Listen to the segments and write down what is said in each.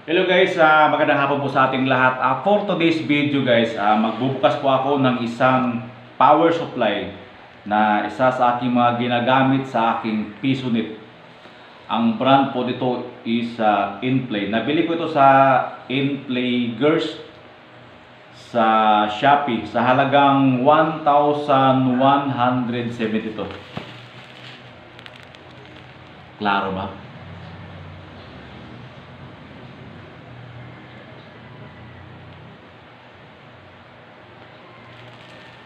Hello guys, magandang hapon po sa ating lahat. For today's video guys, magbubukas po ako ng isang power supply na isa sa aking mga ginagamit sa aking PisoNet. Ang brand po dito is InPlay. Nabili ko ito sa InPlay Girls sa Shopee sa halagang 1,172. Klaro ba?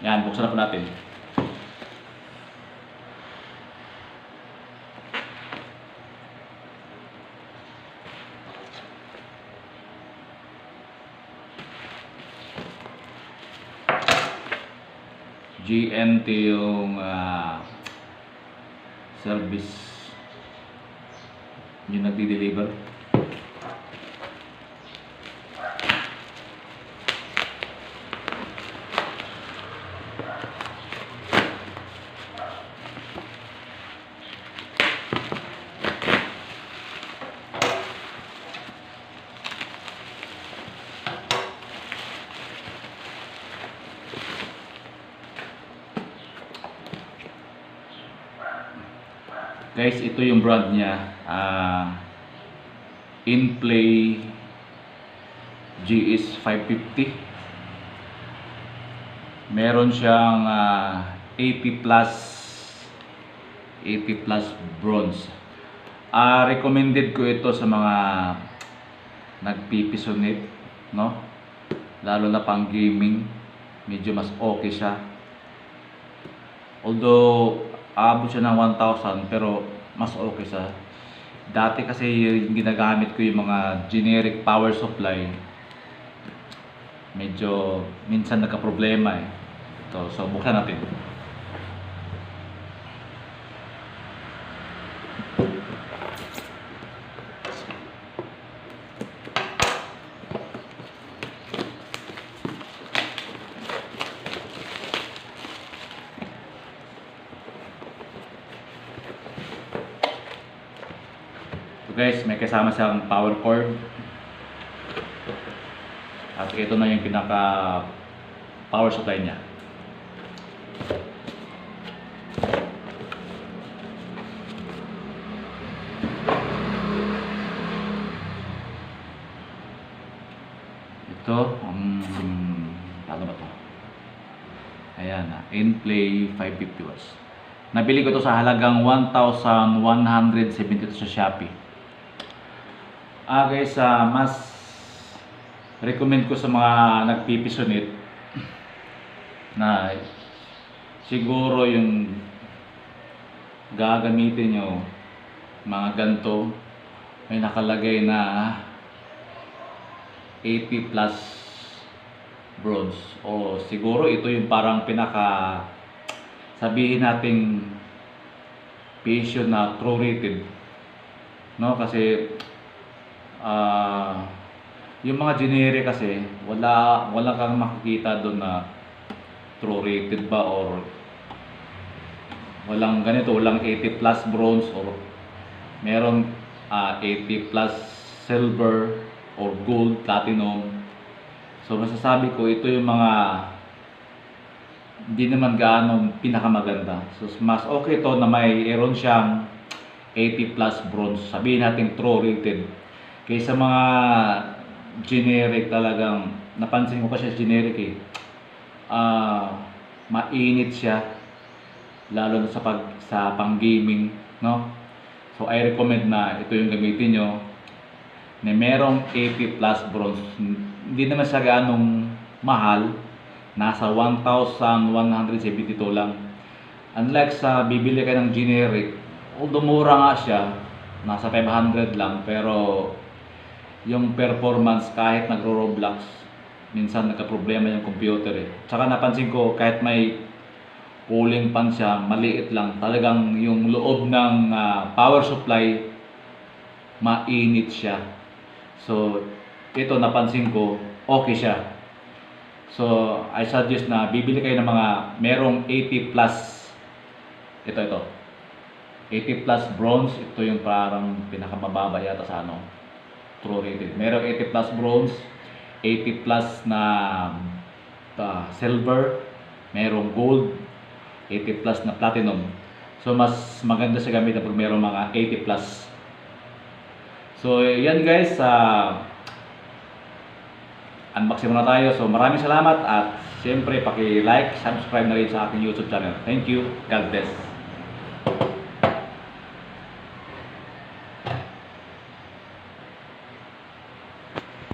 Yan, buksan na po natin. GNT yung service yung nagdi-deliver. Guys, ito yung brand niya, InPlay GS 550. Meron siyang AP plus bronze. Recommended ko ito sa mga nagpipisonet, no? Lalo na pang gaming, medyo mas okay siya. Although abot siya ng 1,000 pero mas okay siya. Dati kasi yung ginagamit ko yung mga generic power supply, medyo minsan nagka-problema eh. Ito, so buksan natin. So guys, may kasama siyang power cord. At ito na yung pinaka power supply niya. Ito, paano ba to? Ayan, InPlay 550 watts. Nabili ko to sa halagang 1,172 sa Shopee. Guys, mas recommend ko sa mga nagpipisonet na siguro yung gagamitin nyo mga ganito, may nakalagay na AP plus bronze, o siguro ito yung parang pinaka sabihin nating pisyo na true rated, no? Kasi yung mga generic kasi wala kang makikita doon na true rated ba, or walang ganito, walang 80 plus bronze, or meron 80 plus silver or gold, platinum. So masasabi ko ito yung mga hindi naman gaano pinakamaganda. So mas okay to na mayroon siyang 80 plus bronze, sabihin natin true rated, kaysa mga generic. Talagang napansin ko kasi generic eh, mainit siya lalo na sa pang gaming, no? So I recommend na ito yung gamitin nyo na merong 80 plus bronze. Hindi naman siya ganong mahal, nasa 1,172 lang. Unlike sa bibili ka ng generic, although mura nga siya, nasa 500 lang, pero yung performance kahit nagro-Roblox, minsan nagka-problema yung computer eh. Tsaka napansin ko kahit may cooling fan siya, maliit lang, talagang yung loob ng power supply mainit siya. So ito napansin ko okay siya. So I suggest na bibili kayo ng mga merong 80 plus. Ito 80 plus bronze, ito yung parang pinakamababa yata sa ano. true rated. Merong 80 plus bronze, 80 plus na silver, merong gold, 80 plus na platinum. So mas maganda siya gamitin pag merong mga 80 plus. So yan guys, unboxing muna tayo. So maraming salamat at siyempre paki-like, subscribe na rin sa aking YouTube channel. Thank you. God bless.